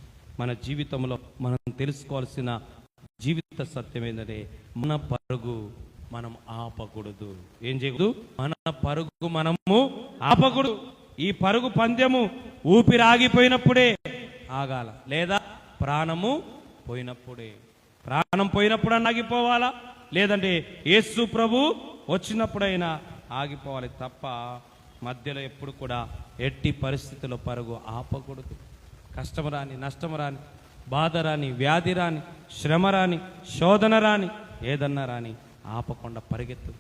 మన జీవితంలో మనం తెలుసుకోవాల్సిన జీవిత సత్యం ఏంటంటే, మన పరుగు మనం ఆపకూడదు. ఏం చేయకూడదు? మన పరుగు మనము ఆపకూడదు. ఈ పరుగు పందెము ఊపిరి ఆగిపోయినప్పుడే ఆగాల, లేదా ప్రాణం పోయినప్పుడు ఆగిపోవాలా, లేదంటే యేసు ప్రభు వచ్చినప్పుడైనా ఆగిపోవాలి తప్ప మధ్యలో ఎప్పుడు కూడా ఎట్టి పరిస్థితుల్లో పరుగు ఆపకూడదు. కష్టం రాని, నష్టం రాని, బాధ రాని, వ్యాధి రాని, శ్రమ రాని, శోధన రాని, ఏదన్నా రాని ఆపకుండా పరిగెత్తా.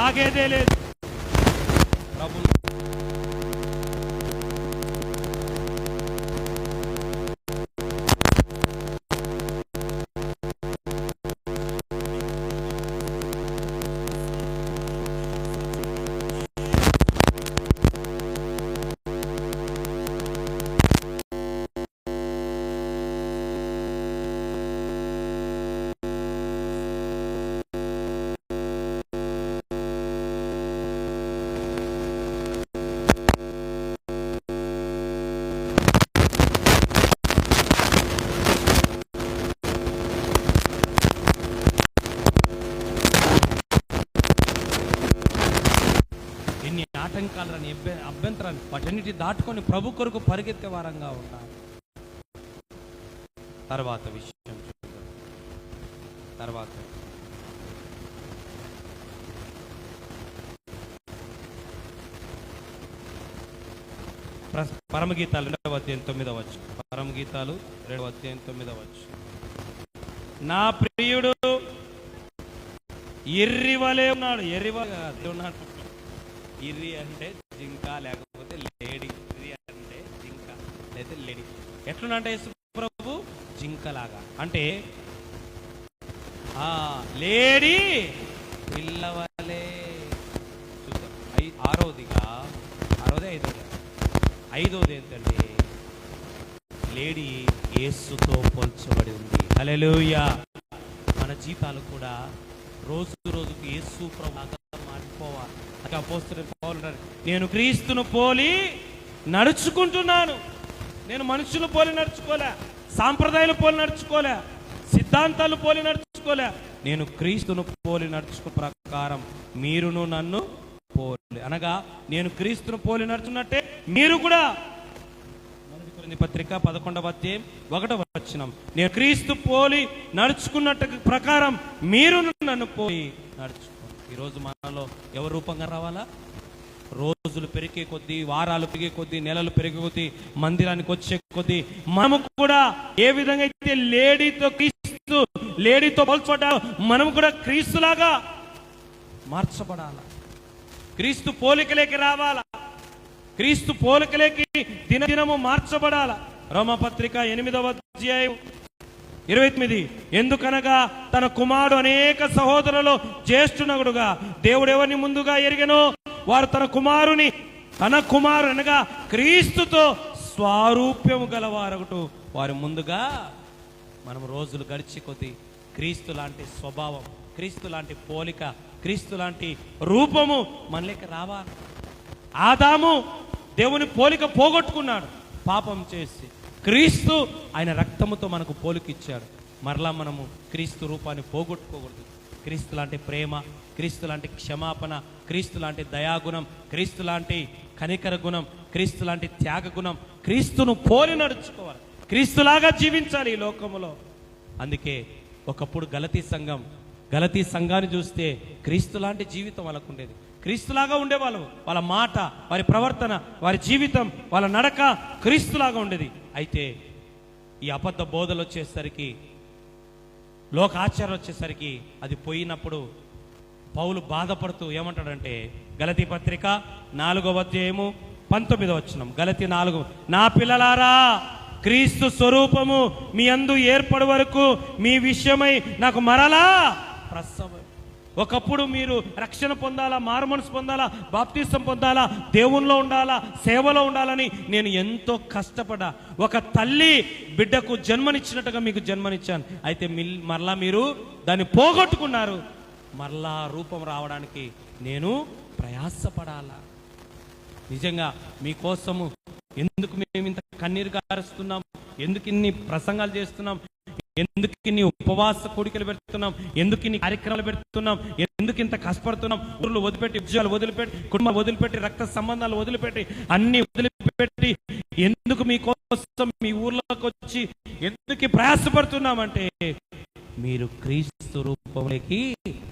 ఆగేదే లేదు. ప్రభు ఆటంకాలని, అభ్యంతరాన్ని వాటన్నిటి దాటుకొని ప్రభు కొరకు పరిగెత్తే వారంగా ఉండాలి. తర్వాత విషయం తర్వాత పరమగీతాలు 2వ అధ్యాయం 9వ వచనం. పరమగీతాలు 2వ అధ్యాయం 9వ వచనం. నా ప్రియుడు ఎర్రివలే ఉన్నాడు. ఉన్నాడు. ఇర్రి అంటే జింక, లేకపోతే లేడీ. ఇర్రి అంటే జింక లేదా లేడీ. ఎట్లునంటే యేసు ప్రభు జింకలాగా, అంటే లేడీ పిల్లవలే. చూద్దాం. ఐదవది ఏంటంటే లేడీ యేసుతో పోల్చబడి ఉంది. హల్లెలూయా. మన జీవితాలు కూడా రోజు రోజుకు యేసు ప్రభువుగా మారిపోవాలి. అక్కడ అపోస్తలుడైన పౌలు అంటాడు, నేను క్రీస్తును పోలి నడుచుకుంటున్నాను. నేను మనుషులు పోలి నడుచుకోలే, సాంప్రదాయాలు పోలి నడుచుకోలే, సిద్ధాంతాలు పోలి నడుచుకోలే. నేను క్రీస్తును పోలి నడుచుకు ప్రకారం మీరును నన్ను పోలి, అనగా నేను క్రీస్తును పోలి నడుచున్నట్టే మీరు కూడా. మొదటి కొరింథీ పత్రిక 11వ అధ్యాయం 1వ వచనం, నేను క్రీస్తు పోలి నడుచుకున్నట్టు ప్రకారం మీరు నన్ను పోలి నడుచుకోండి. ఈరోజు మనలో ఎవరు రూపంగా రావాలా? రోజులు పెరిగే కొద్దీ, వారాలు పెరిగే కొద్దీ, నెలలు పెరిగే కొద్దీ, మందిరానికి వచ్చే కొద్దీ మనము కూడా ఏ విధంగా అయితే లేడీతో పోల్చబడ్డాలో మనము కూడా క్రీస్తులాగా మార్చబడాల. క్రీస్తు పోలికలేకి రావాలా, క్రీస్తు పోలికలేకి దినదినము మార్చబడాల. రోమపత్రిక 8వ అధ్యాయం 29, ఎందుకనగా తన కుమారుడు అనేక సహోదరులలో జ్యేష్ఠునగుడుగా దేవుడు ఎవరిని ముందుగా ఎరిగెనో వారు తన కుమారు అనగా క్రీస్తుతో స్వారూప్యము గలవారొకటు వారు ముందుగా. మనం రోజులు గడిచి కొద్దీ క్రీస్తు లాంటి స్వభావం, క్రీస్తు లాంటి పోలిక, క్రీస్తు లాంటి రూపము మనలోకి రావాలి. ఆదాము దేవుని పోలిక పోగొట్టుకున్నాడు పాపం చేసి. క్రీస్తు ఆయన రక్తముతో మనకు పోలికిచ్చాడు. మరలా మనము క్రీస్తు రూపాన్ని పోగొట్టుకోకూడదు. క్రీస్తు లాంటి ప్రేమ, క్రీస్తు లాంటి క్షమాపణ, క్రీస్తు లాంటి దయాగుణం, క్రీస్తు లాంటి కనికర గుణం, క్రీస్తు లాంటి త్యాగ గుణం, క్రీస్తును పోలి నడుచుకోవాలి, క్రీస్తులాగా జీవించాలి ఈ లోకములో. అందుకే ఒకప్పుడు గలతీ సంఘాన్ని చూస్తే క్రీస్తు లాంటి జీవితం వాళ్ళకు ఉండేది. క్రీస్తులాగా ఉండేవాళ్ళు. వాళ్ళ మాట, వారి ప్రవర్తన, వారి జీవితం, వాళ్ళ నడక క్రీస్తులాగా ఉండేది. అయితే ఈ అబద్ధ బోధలు వచ్చేసరికి, లోకాచారాలు వచ్చేసరికి అది పోయినప్పుడు పౌలు బాధపడుతూ ఏమంటాడంటే, గలతీ పత్రిక 4వ అధ్యాయము 19వ వచనం, గలతీ 4, నా పిల్లలారా క్రీస్తు స్వరూపము మీ అందు ఏర్పడు వరకు మీ విషయమై నాకు మరలా ప్రసవం. ఒకప్పుడు మీరు రక్షణ పొందాలా, మారుమనసు పొందాలా, బాప్తిసం పొందాలా, దేవునిలో ఉండాలా, సేవలో ఉండాలని నేను ఎంతో కష్టపడ్డా. ఒక తల్లి బిడ్డకు జన్మనిచ్చినట్టుగా మీకు జన్మనిచ్చాను. అయితే మరలా మీరు దాన్ని పోగొట్టుకున్నారు. మరలా రూపం రావడానికి నేను ప్రయాసపడాలా. నిజంగా మీకోసము ఎందుకు మేము ఇంత కన్నీరు గారుస్తున్నాం, ఎందుకు ఇన్ని ప్రసంగాలు చేస్తున్నాం, ఎందుకు ఇన్ని ఉపవాస కోడికలు పెడుతున్నాం, ఎందుకు ఇన్ని కార్యక్రమాలు పెడుతున్నాం, ఎందుకు ఇంత కష్టపడుతున్నాం, ఊర్లు వదిలిపెట్టి, ఉద్యోగాలు వదిలిపెట్టి, కుటుంబాలు వదిలిపెట్టి, రక్త సంబంధాలు వదిలిపెట్టి, అన్ని వదిలిపెట్టి ఎందుకు మీకోసం మీ ఊర్లోకి వచ్చి ఎందుకు ప్రయాసపడుతున్నామంటే మీరు క్రీస్తు రూపంలోకి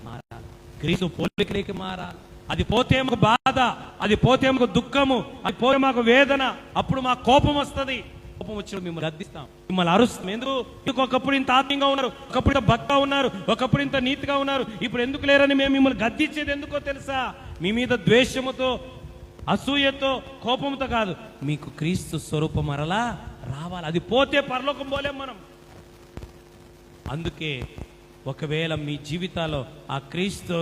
మారాలి, క్రీస్తు పోలికలోకి మారాలి. అది పోతే మాకు బాధ, అది పోతే మాకు దుఃఖము, అది పోతే మాకు వేదన. అప్పుడు మా కోపం వస్తుంది. కోపం వచ్చినప్పుడు మిమ్మల్ని గద్దిస్తాం, మిమ్మల్ని అరుస్తాం. ఎందుకు ఒకప్పుడు ఇంత ఆత్మీయంగా ఉన్నారు, ఒకప్పుడు ఇంత భక్తిగా ఉన్నారు, ఒకప్పుడు ఇంత నీతిగా ఉన్నారు, ఇప్పుడు ఎందుకు లేరని మేము మిమ్మల్ని గద్దించేది ఎందుకో తెలుసా? మీ మీద ద్వేషముతో, అసూయతో, కోపంతో కాదు, మీకు క్రీస్తు స్వరూపం మరలా రావాలి. అది పోతే పరలోకం పోలేం మనం. అందుకే ఒకవేళ మీ జీవితాల్లో ఆ క్రీస్తు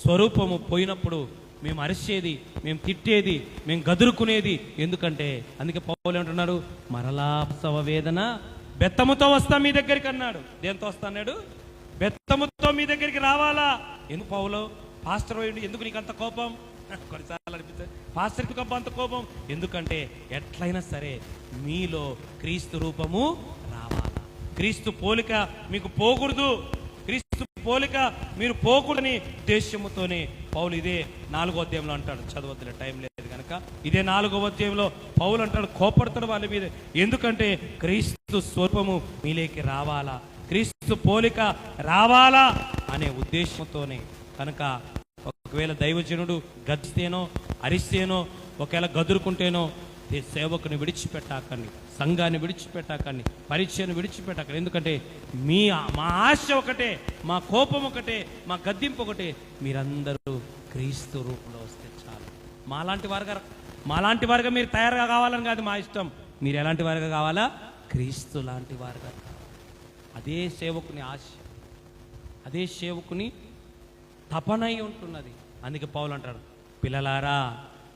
స్వరూపము పోయినప్పుడు మేము అరిచేది, మేము తిట్టేది, మేము గదురుకునేది ఎందుకంటే, అందుకే పౌలు అంటున్నాడు, మరలా ప్రసవ వేదన బెత్తముతో వస్తా మీ దగ్గరికి అన్నాడు. దేంతో వస్తా అన్నాడు? బెత్తముతో మీ దగ్గరికి రావాలా. ఎందుకు పౌలు? పాస్టర్ పోయిండు, ఎందుకు నీకు అంత కోపం? కొన్నిసార్లు అనిపిస్తుంది, పాస్టర్కి అంత కోపం ఎందుకంటే ఎట్లయినా సరే మీలో క్రీస్తు రూపము రావాలా. క్రీస్తు పోలిక మీకు పోకూడదు, క్రీస్తు పోలిక మీరు పోకూడని ఉద్దేశముతోనే పౌలు ఇదే 4వ అధ్యాయంలో అంటాడు. చదవద్దులే, టైం లేదు కనుక. ఇదే 4వ అధ్యాయంలో పౌలు అంటాడు, కోపడతాడు వాళ్ళ మీద. ఎందుకంటే క్రీస్తు స్వరూపము మీలోకి రావాలా, క్రీస్తు పోలిక రావాలా అనే ఉద్దేశంతోనే. కనుక ఒకవేళ దైవజనుడు గద్దిస్తేనో, అరిస్తేనో, ఒకవేళ గదురుకుంటేనో సేవకుని విడిచిపెట్టాకండి, సంఘాన్ని విడిచిపెట్టాకండి, పరిచయాన్ని విడిచిపెట్టాకండి. ఎందుకంటే మా ఆశ ఒకటే, మా కోపం ఒకటే, మా గద్దింపు ఒకటే, మీరందరూ క్రీస్తు రూపంలో వస్తే చాలు. మాలాంటి వారుగా మీరు తయారుగా కావాలని కాదు మా ఇష్టం. మీరు ఎలాంటి వారుగా కావాలా? క్రీస్తు లాంటి వారుగా కావాలి. అదే సేవకుని ఆశ, అదే సేవకుని తపనై ఉంటున్నది. అందుకే పౌలు అంటాడు, పిల్లలారా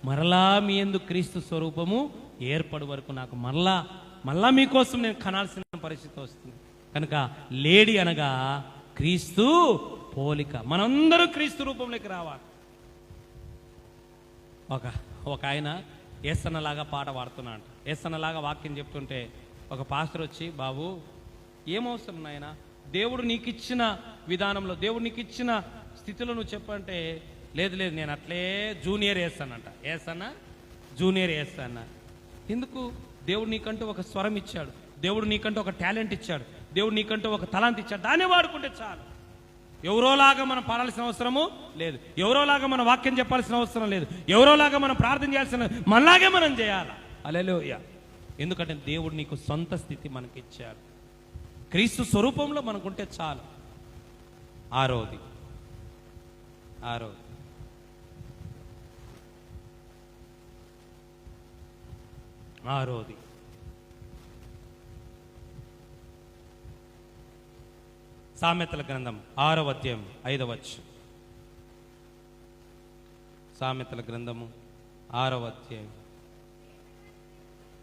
మరలా మీ యందు క్రీస్తు స్వరూపము ఏర్పడు వరకు నాకు మళ్ళా మీకోసం నేను కనాల్సిన పరిస్థితి వస్తుంది. కనుక లేడీ అనగా క్రీస్తు పోలిక. మనందరూ క్రీస్తు రూపంలోకి రావాలి. ఒక ఆయన ఏసన్నలాగా పాట పాడుతున్నాడు. ఏసన్నలాగా వాక్యం చెప్తుంటే ఒక పాస్టర్ వచ్చి, బాబు ఏమవసరం నాయన, దేవుడు నీకు ఇచ్చిన విధానంలో, దేవుడు నీకు ఇచ్చిన స్థితిలో నువ్వు చెప్పంటే, లేదు లేదు నేను అట్లే జూనియర్ వేస్తానంట. వేస్తానా? జూనియర్ వేస్తానా? ఎందుకు? దేవుడు నీకంటూ ఒక స్వరం ఇచ్చాడు, దేవుడు నీకంటూ ఒక టాలెంట్ ఇచ్చాడు, దేవుడు నీకంటూ ఒక తలాంతి ఇచ్చాడు. దాన్ని వాడుకుంటే చాలు. ఎవరోలాగా మనం పాడాల్సిన అవసరము లేదు, ఎవరోలాగా మనం వాక్యం చెప్పాల్సిన అవసరం లేదు, ఎవరోలాగా మనం ప్రార్థన చేయాల్సిన, మనలాగే మనం చేయాలి. హల్లెలూయా. ఎందుకంటే దేవుడు నీకు సొంత స్థితి మనకి ఇచ్చాడు. క్రీస్తు స్వరూపంలో మనకుంటే చాలు. ఆరోది సామెతల గ్రంథం 6వ అధ్యాయం 5వ వచనం. సామెతల గ్రంథము 6వ అధ్యాయం.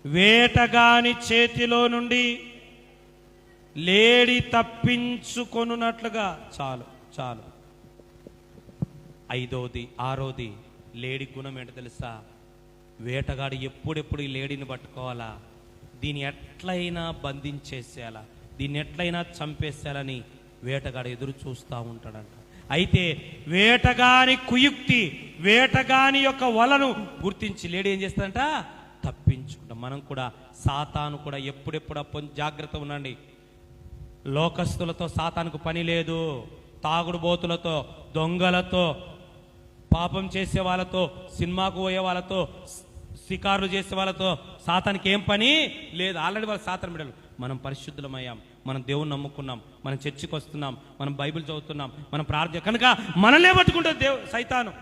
వేటగాని చేతిలో నుండి లేడి తప్పించుకొనున్నట్లుగా. చాలు చాలు. 6వ లేడి గుణం ఏంటో తెలుసా? వేటగాడు ఎప్పుడెప్పుడు ఈ లేడీని పట్టుకోవాలా, దీన్ని ఎట్లయినా బంధించేసేయాలా, దీన్ని ఎట్లయినా చంపేసేయాలని వేటగాడు ఎదురు చూస్తూ ఉంటాడంట. అయితే వేటగాని కుయుక్తి, వేటగాని యొక్క వలను గుర్తించి లేడీ ఏం చేస్తాడంట? తప్పించుకుంటాం. మనం కూడా సాతాను కూడా ఎప్పుడెప్పుడు జాగ్రత్త ఉండండి. లోకస్తులతో సాతానుకు పని లేదు. తాగుడుబోతులతో, దొంగలతో, పాపం చేసే వాళ్ళతో, సినిమాకు పోయే వాళ్ళతో, షికారులు చేసే వాళ్ళతో సాతానికి ఏం పని లేదు. ఆల్రెడీ వాళ్ళు సాతాను బిడ్డలు. మనం పరిశుద్ధులమయ్యాం, మనం దేవుని నమ్ముకున్నాం, మనం చర్చికి వస్తున్నాం, మనం బైబిల్ చదువుతున్నాం, మనం ప్రార్థన, కనుక మనల్నే పట్టుకుంటుంది సైతాను.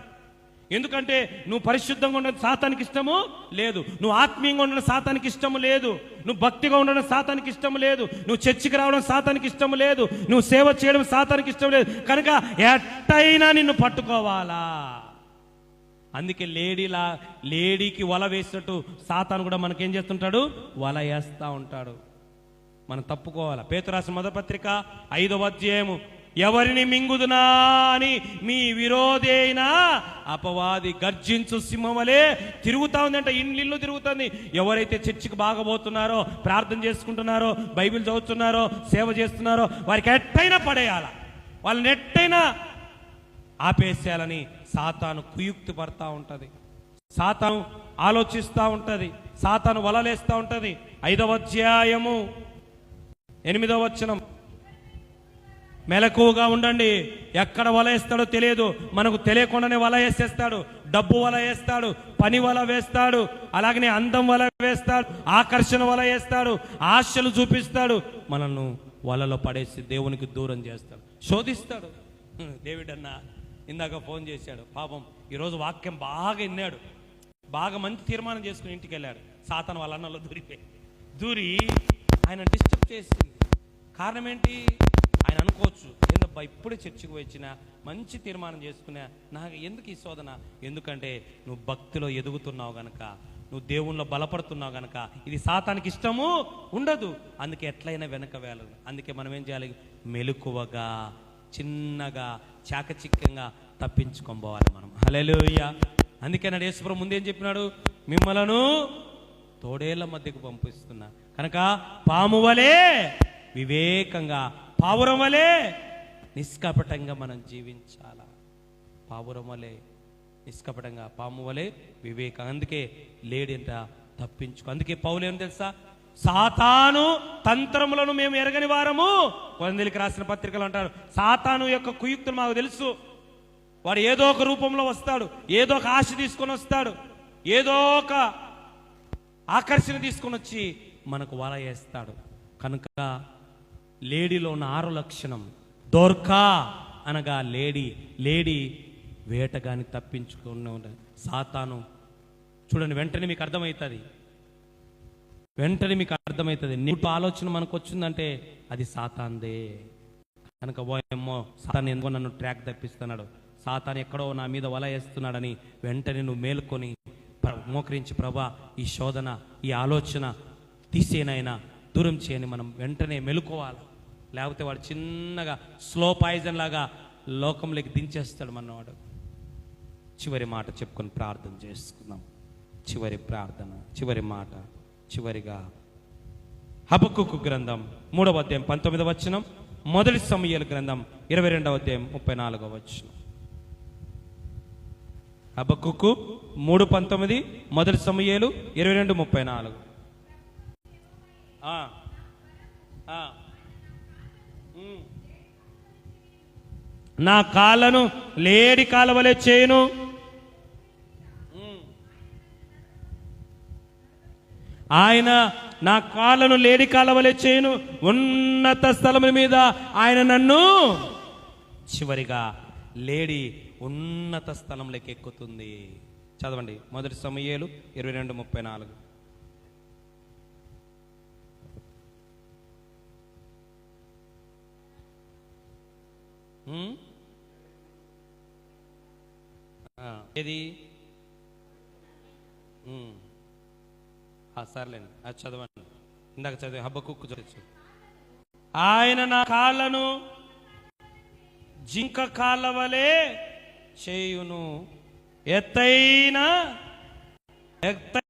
ఎందుకంటే నువ్వు పరిశుద్ధంగా ఉండడం సాతానికి ఇష్టము లేదు, నువ్వు ఆత్మీయంగా ఉండడం సాతానికి ఇష్టము లేదు, నువ్వు భక్తిగా ఉండడం సాతానికి ఇష్టము లేదు, నువ్వు చర్చికి రావడం సాతానికి ఇష్టము లేదు, నువ్వు సేవ చేయడం సాతానికి ఇష్టం లేదు. కనుక ఎట్టయినా నిన్ను పట్టుకోవాలా. అందుకే లేడీకి వల వేసినట్టు సాతాను కూడా మనకేం చేస్తుంటాడు? వల వేస్తూ ఉంటాడు. మనం తప్పుకోవాలా. పేతురు రాసిన మొదటి పత్రిక 5వ అధ్యాయము. ఎవరిని మింగుదునా అని మీ విరోధి అయినా అపవాది గర్జించు సింహం వలె తిరుగుతా ఉంది అంట. ఇల్లు తిరుగుతుంది. ఎవరైతే చర్చికి బాగా పోతున్నారో, ప్రార్థన చేసుకుంటున్నారో, బైబిల్ చదువుతున్నారో, సేవ చేస్తున్నారో వారికి ఎట్టయినా పడేయాల, వాళ్ళని ఎట్టయినా ఆపేసేయాలని సాతాను కుయుక్తి పడతా ఉంటది. సాతాను ఆలోచిస్తూ ఉంటది, సాతాను వలలేస్తూ ఉంటది. 5వ అధ్యాయము 8వ వచనం. మెలకువగా ఉండండి. ఎక్కడ వల వేస్తాడో తెలియదు. మనకు తెలియకుండానే వల వేసేస్తాడు. డబ్బు వల వేస్తాడు, పని వల వేస్తాడు, అలాగనే అందం వల వేస్తాడు, ఆకర్షణ వల వేస్తాడు, ఆశలు చూపిస్తాడు, మనల్ని వలలో పడేసి దేవునికి దూరం చేస్తాడు, శోధిస్తాడు. డేవిడ్ అన్న ఇందాక ఫోన్ చేశాడు. పాపం ఈరోజు వాక్యం బాగా విన్నాడు, బాగా మంచి తీర్మానం చేసుకుని ఇంటికి వెళ్ళాడు. సాతాను వాళ్ళ అన్నలో దూరి ఆయన డిస్టర్బ్ చేసింది. కారణం ఏంటి? ఆయన అనుకోవచ్చు, ఏందబ్బా ఇప్పుడే చర్చికి వచ్చిన మంచి తీర్మానం చేసుకున్నా, నాకు ఎందుకు ఈ శోధన? ఎందుకంటే నువ్వు భక్తిలో ఎదుగుతున్నావు గనక, నువ్వు దేవుణ్ణిలో బలపడుతున్నావు గనక ఇది సాతానికి ఇష్టము ఉండదు. అందుకే ఎట్లయినా వెనక వేళదు. అందుకే మనం ఏం చేయాలి? మెలకువగా, చిన్నగా, చాకచిక్యంగా తప్పించుకోవాలి మనం. హల్లెలూయా. అందుకే నాడు యేసుప్రభువు ముందేం చెప్పినాడు? మిమ్మలను తోడేళ్ల మధ్యకు పంపిస్తున్నా కనుక పాము వలె వివేకంగా, పావురం వలె నిష్కపటంగా మనం జీవించాలా. పావురం వలె నిష్కపటంగా, పాము వలె వివేకం. అందుకే లేడంట తప్పించుకో. అందుకే పౌలు ఏం తెలుసా? సాతాను తంత్రములను మేము ఎరగని వారము. కొరింథీయులకు రాసిన పత్రికలు అంటారు, సాతాను యొక్క కుయుక్తులు మాకు తెలుసు. వాడు ఏదో ఒక రూపంలో వస్తాడు, ఏదో ఒక ఆశ తీసుకొని వస్తాడు, ఏదో ఒక ఆకర్షణ తీసుకొని వచ్చి మనకు వల వేస్తాడు. కనుక లేడీలో ఉన్న 6 లక్షణం దోర్కా అనగా లేడీ వేటగాని తప్పించుకున్న సాతాను. చూడండి, వెంటనే మీకు అర్థమవుతుంది. నీకు ఆలోచన మనకు వచ్చిందంటే అది సాతాందే. కనుక ఓయమ్మో సాతాను ఎందుకో నన్ను ట్రాక్ తప్పిస్తున్నాడు, సాతాను ఎక్కడో నా మీద వల వేస్తున్నాడని వెంటనే నువ్వు మేలుకొని మోకరించి, ప్రభా ఈ శోధన, ఈ ఆలోచన తీసేనైనా దూరం చేయని మనం వెంటనే మెలుకోవాలి. లేకపోతే వాడు చిన్నగా స్లో పాయిజన్ లాగా లోకంలోకి దించేస్తాడు మనవాడు. చివరి మాట చెప్పుకొని ప్రార్థన చేసుకుందాం. చివరి ప్రార్థన, చివరి మాట. చివరిగా హబక్కుకు గ్రంథం 3వ అధ్యాయం 19వ వచనం, మొదటి సమూయేలు గ్రంథం 22వ అధ్యాయం 34వ వచనం. హబక్కుకు 3:19, మొదటి సమూయేలు 22:34. నా కాళ్ళను లేడి కాలవలే చేయును, ఆయన నా కాళ్ళను లేడి కాలవలే చేయును, ఉన్నత స్థలముల మీద ఆయన నన్ను. చివరిగా లేడి ఉన్నత స్థలంలోకి ఎక్కుతుంది. చదవండి, మొదటి సమూయేలు 22:34. ఏది? సర్లేండి, అది చదవండి. ఇందాక చదివి హబక్కుకు చదవచ్చు. ఆయన నా కాళ్ళను జింక కాళ్ళ వలె చేయును, ఎత్తైన